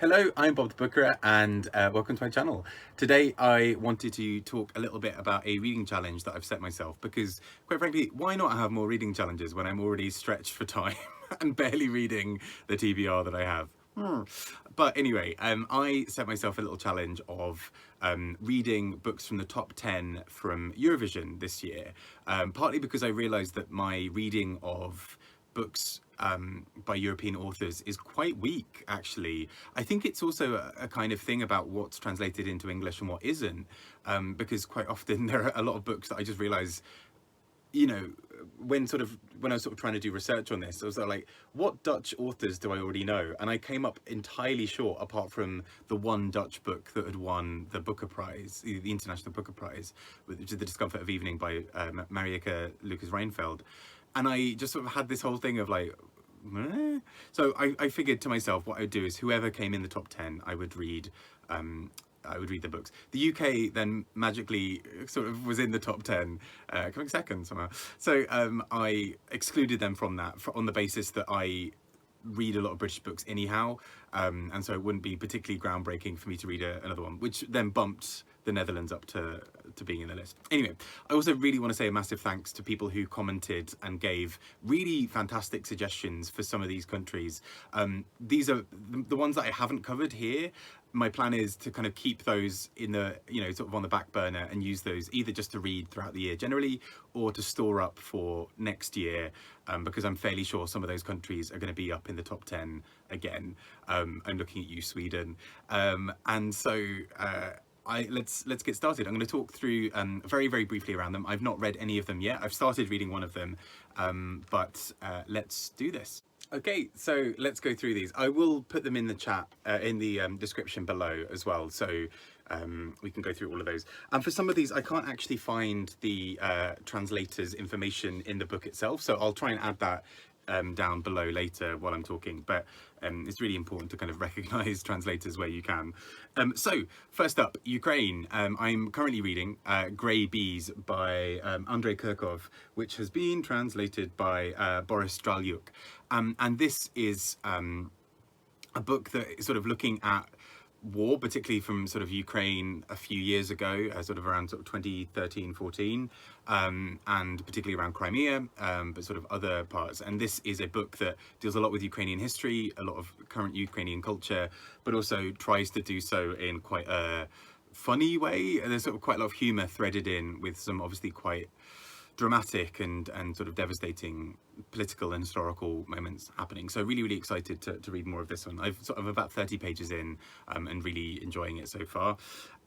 Hello, I'm Bob the Booker and welcome to my channel. Today I wanted to talk a little bit about a reading challenge that I've set myself because, quite frankly, why not have more reading challenges when I'm already stretched for time and barely reading the TBR that I have? But anyway, I set myself a little challenge of reading books from the top 10 from Eurovision this year, partly because I realised that my reading of books by European authors is quite weak, actually. I think it's also a kind of thing about what's translated into English and what isn't, because quite often there are a lot of books that I just realise, you know, when I was trying to do research on this, I was like, what Dutch authors do I already know? And I came up entirely short, apart from the one Dutch book that had won the Booker Prize, the International Booker Prize, which is The Discomfort of Evening by Marieke Lucas Reinfeldt. And I just sort of had this whole thing of like, meh? So I figured to myself what I would do is whoever came in the top 10, I would read the books. The UK then magically sort of was in the top 10, coming second somehow. So I excluded them from that on the basis that I read a lot of British books anyhow, and so it wouldn't be particularly groundbreaking for me to read another one, which then bumped the Netherlands up to being in the list. Anyway, I also really want to say a massive thanks to people who commented and gave really fantastic suggestions for some of these countries. These are the ones that I haven't covered here. My plan is to kind of keep those in the, sort of on the back burner and use those either just to read throughout the year generally or to store up for next year, because I'm fairly sure some of those countries are going to be up in the top 10 again. I'm looking at you, Sweden. And so let's get started. I'm going to talk through very, very briefly around them. I've not read any of them yet. I've started reading one of them, but let's do this. Okay, so let's go through these. I will put them in the chat, in the description below as well, so we can go through all of those. And for some of these, I can't actually find the translator's information in the book itself, so I'll try and add that down below later while I'm talking, but it's really important to kind of recognize translators where you can. So first up, Ukraine. I'm currently reading Grey Bees by Andrey Kurkov, which has been translated by Boris Dralyuk. And this is a book that is sort of looking at war, particularly from sort of Ukraine a few years ago, sort of around sort of 2013, 14, and particularly around Crimea, but sort of other parts. And this is a book that deals a lot with Ukrainian history, a lot of current Ukrainian culture, but also tries to do so in quite a funny way. There's sort of quite a lot of humour threaded in with some obviously quite dramatic and sort of devastating political and historical moments happening. So really, really excited to read more of this one. I've sort of about 30 pages in and really enjoying it so far.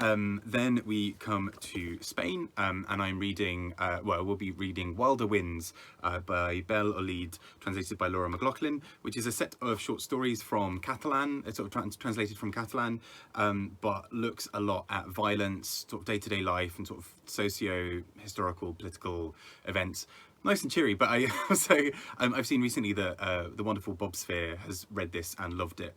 Then we come to Spain, and I'm reading, we'll be reading Wilder Winds by Olid, translated by McGloughlin, which is a set of short stories from Catalan, it's sort of translated from Catalan, but looks a lot at violence, sort of day-to-day life and sort of socio-historical, political events. Nice and cheery, but I also I've seen recently that the wonderful Bob Sphere has read this and loved it,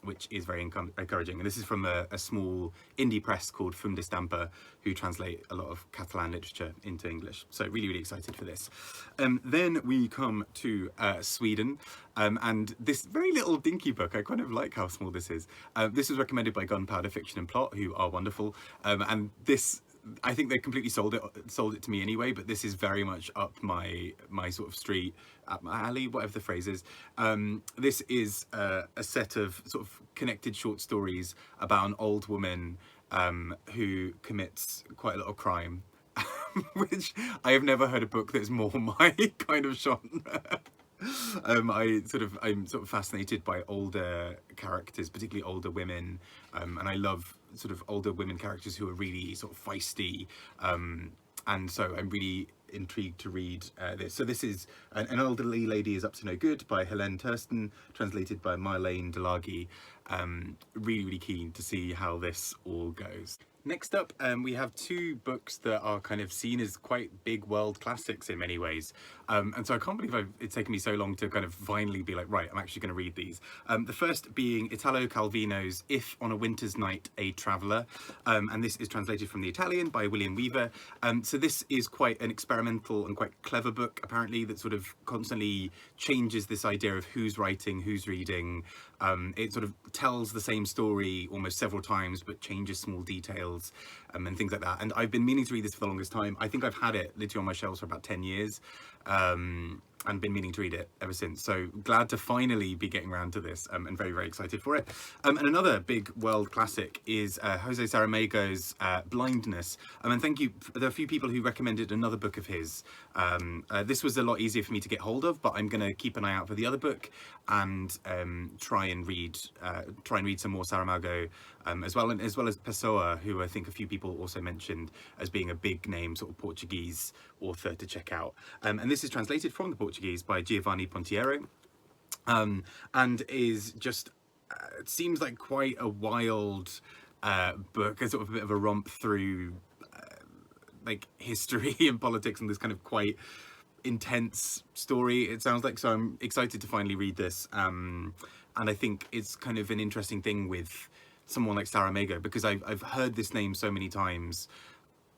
which is very encouraging. And this is from a small indie press called Fum de Stampa, who translate a lot of Catalan literature into English. So really, really excited for this. Then we come to Sweden, and this very little dinky book. I kind of like how small this is. This was recommended by Gunpowder Fiction and Plot, who are wonderful, and this, I think they completely sold it to me anyway, but this is very much up my sort of street, up my alley, whatever the phrase is. This is a set of sort of connected short stories about an old woman who commits quite a lot of crime, which I have never heard a book that's more my kind of genre. I'm sort of fascinated by older characters, particularly older women, and I love sort of older women characters who are really sort of feisty, and so I'm really intrigued to read this. So this is An Elderly Lady is Up to No Good by Helene Tursten, translated by Marlaine Delargy. Really, really keen to see how this all goes. Next up, we have two books that are kind of seen as quite big world classics in many ways. And so I can't believe it's taken me so long to kind of finally be like, right, I'm actually going to read these. The first being Italo Calvino's If on a Winter's Night, a Traveller. And this is translated from the Italian by William Weaver. So this is quite an experimental and quite clever book, apparently, that sort of constantly changes this idea of who's writing, who's reading, It sort of tells the same story almost several times, but changes small details and things like that. And I've been meaning to read this for the longest time. I think I've had it literally on my shelves for about 10 years. And been meaning to read it ever since. So glad to finally be getting around to this, and very, very excited for it. And another big world classic is Jose Saramago's Blindness. And thank you. There are a few people who recommended another book of his. This was a lot easier for me to get hold of, but I'm going to keep an eye out for the other book and try and read some more Saramago as well, and as well as Pessoa, who I think a few people also mentioned as being a big name sort of Portuguese author to check out. And this is translated from the Portuguese by Giovanni Pontiero, and is just it seems like quite a wild book, a sort of a bit of a romp through like history and politics and this kind of quite intense story, it sounds like. So I'm excited to finally read this, and I think it's kind of an interesting thing with someone like Saramago, because I've heard this name so many times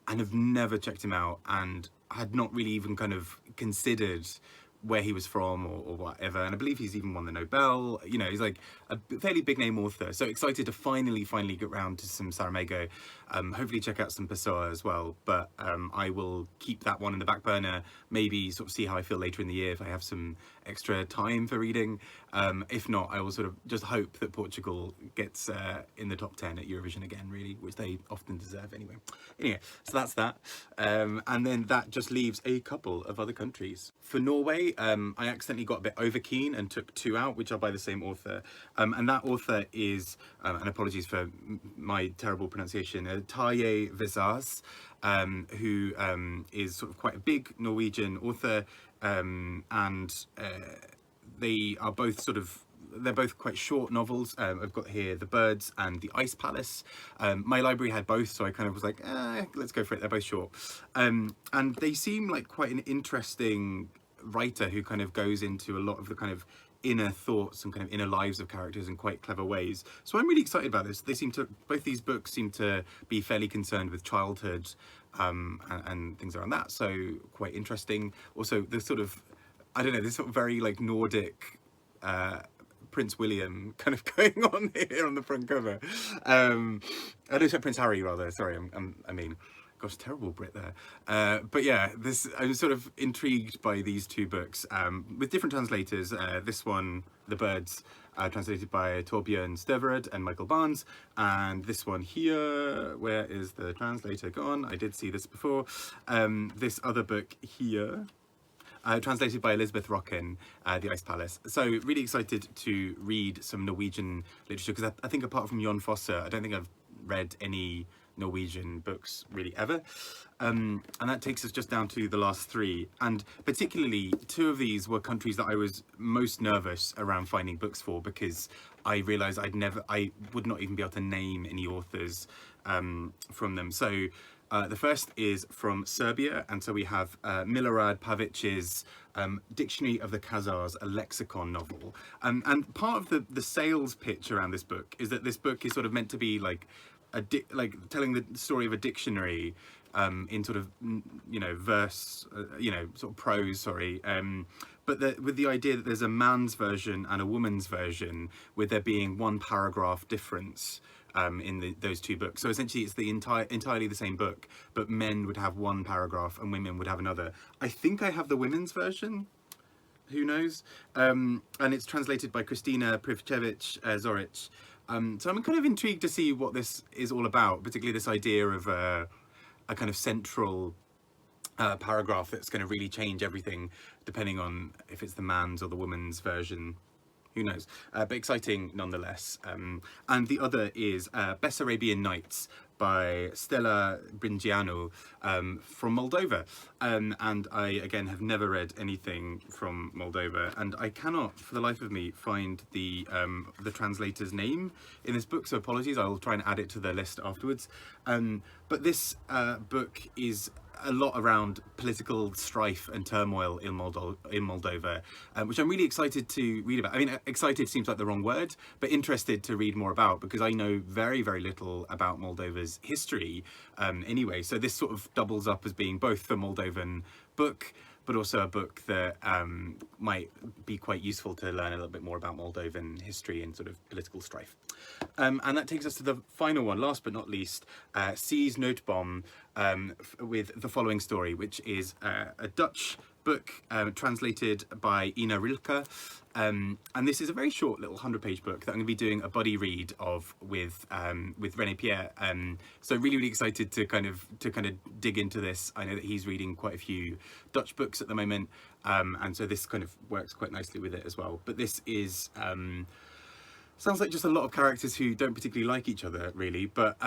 and have never checked him out, and had not really even kind of considered where he was from or whatever. And I believe he's even won the Nobel. You know, he's like a fairly big name author. So excited to finally get around to some Saramago. Hopefully check out some Pessoa as well. But I will keep that one in the back burner. Maybe sort of see how I feel later in the year if I have some extra time for reading. If not, I will sort of just hope that Portugal gets in the top 10 at Eurovision again, really, which they often deserve anyway. Anyway, so that's that. And then that just leaves a couple of other countries. For Norway, I accidentally got a bit over keen and took 2 out, which are by the same author. And that author is, and apologies for my terrible pronunciation, Tarjei Vesaas, who is sort of quite a big Norwegian author, and they are both they're both quite short novels. I've got here The Birds and The Ice Palace. My library had both, so I kind of was like, let's go for it. They're both short. And they seem like quite an interesting writer who kind of goes into a lot of the kind of inner thoughts and kind of inner lives of characters in quite clever ways. So I'm really excited about this. Both these books seem to be fairly concerned with childhood and things around that. So quite interesting. Also, the sort of, I don't know, this sort of very like Nordic Prince William kind of going on here on the front cover. I don't say Prince Harry, rather. Sorry, I mean, gosh, terrible Brit there. But yeah, I'm sort of intrigued by these 2 books with different translators. This one, The Birds, translated by Torbjørn Støverud and Michael Barnes, and this one here, where is the translator gone? I did see this before. This other book here, translated by Elizabeth Rocken, The Ice Palace. So really excited to read some Norwegian literature, because I think apart from Jon Fosse, I don't think I've read any Norwegian books really ever. And that takes us just down to the last 3. And particularly 2 of these were countries that I was most nervous around finding books for, because I realised I would not even be able to name any authors from them. So the first is from Serbia, and so we have Milorad Pavic's Dictionary of the Khazars, a lexicon novel. And part of the sales pitch around this book is that this book is sort of meant to be like telling the story of a dictionary in sort of, you know, verse, you know, sort of prose, sorry. But with the idea that there's a man's version and a woman's version, with there being 1 paragraph difference in those 2 books. So essentially it's the entirely the same book, but men would have 1 paragraph and women would have another. I think I have the women's version, who knows? And it's translated by Christina Pribicevic-Zoric. So I'm kind of intrigued to see what this is all about, particularly this idea of a kind of central paragraph that's going to really change everything, depending on if it's the man's or the woman's version. Who knows? But exciting nonetheless. And the other is Bessarabian Nights by Stela Brinzeanu from Moldova. And I, again, have never read anything from Moldova, and I cannot, for the life of me, find the translator's name in this book, so apologies. I will try and add it to the list afterwards. But this book is a lot around political strife and turmoil in Moldova, which I'm really excited to read about. I mean, excited seems like the wrong word, but interested to read more about, because I know very, very little about Moldova's history anyway. So this sort of doubles up as being both the Moldovan book, but also a book that might be quite useful to learn a little bit more about Moldovan history and sort of political strife. And that takes us to the final one, last but not least, C's Notebaum, with the following story, which is a Dutch book translated by Ina Rilke, and this is a very short little 100-page book that I'm going to be doing a buddy read of with René Pierre. So really excited to kind of dig into this. I know that he's reading quite a few Dutch books at the moment, and so this kind of works quite nicely with it as well. But this is sounds like just a lot of characters who don't particularly like each other, really, but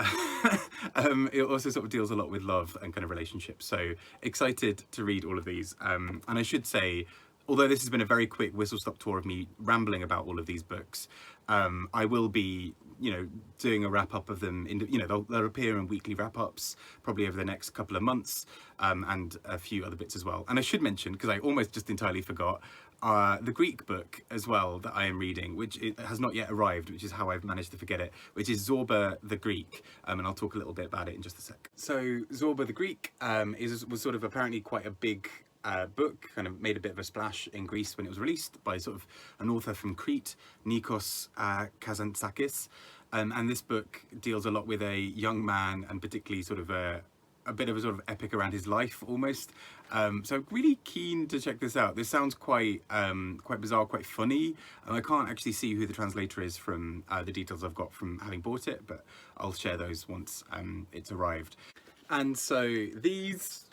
it also sort of deals a lot with love and kind of relationships. So excited to read all of these. And I should say, although this has been a very quick whistle-stop tour of me rambling about all of these books, I will be, doing a wrap-up of them. They'll appear in weekly wrap-ups probably over the next couple of months, and a few other bits as well. And I should mention, because I almost just entirely forgot, the Greek book as well that I am reading, which it has not yet arrived, which is how I've managed to forget it, which is Zorba the Greek, and I'll talk a little bit about it in just a sec. So Zorba the Greek was sort of apparently quite a big book, kind of made a bit of a splash in Greece when it was released by sort of an author from Crete, Nikos Kazantzakis, and this book deals a lot with a young man, and particularly sort of a bit of a sort of epic around his life almost. So really keen to check this out. This sounds quite bizarre, quite funny, and I can't actually see who the translator is from the details I've got from having bought it, but I'll share those once it's arrived. And so these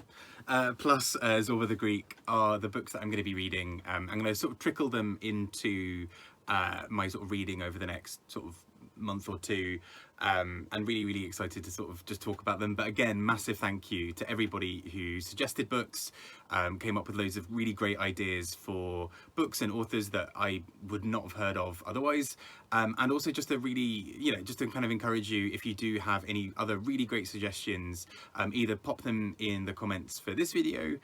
plus Zorba the Greek are the books that I'm going to be reading. I'm going to sort of trickle them into my sort of reading over the next sort of month or two, and really excited to sort of just talk about them. But again, massive thank you to everybody who suggested books, came up with loads of really great ideas for books and authors that I would not have heard of otherwise, and also just to really, just to kind of encourage you, if you do have any other really great suggestions, either pop them in the comments for this video,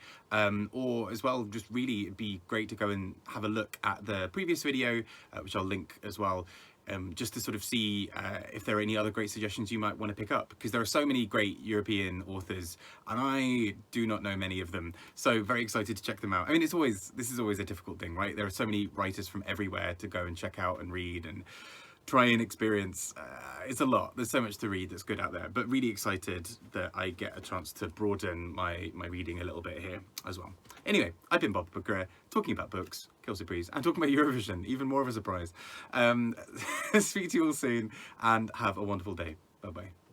or as well, just really it'd be great to go and have a look at the previous video, which I'll link as well, just to sort of see if there are any other great suggestions you might want to pick up, because there are so many great European authors and I do not know many of them, so very excited to check them out. I mean, this is always a difficult thing, right? There are so many writers from everywhere to go and check out and read and try and experience. It's a lot. There's so much to read that's good out there, but really excited that I get a chance to broaden my reading a little bit here as well. Anyway, I've been Bob Booker, talking about books, kill surprise, and talking about Eurovision, even more of a surprise. Speak to you all soon and have a wonderful day. Bye bye.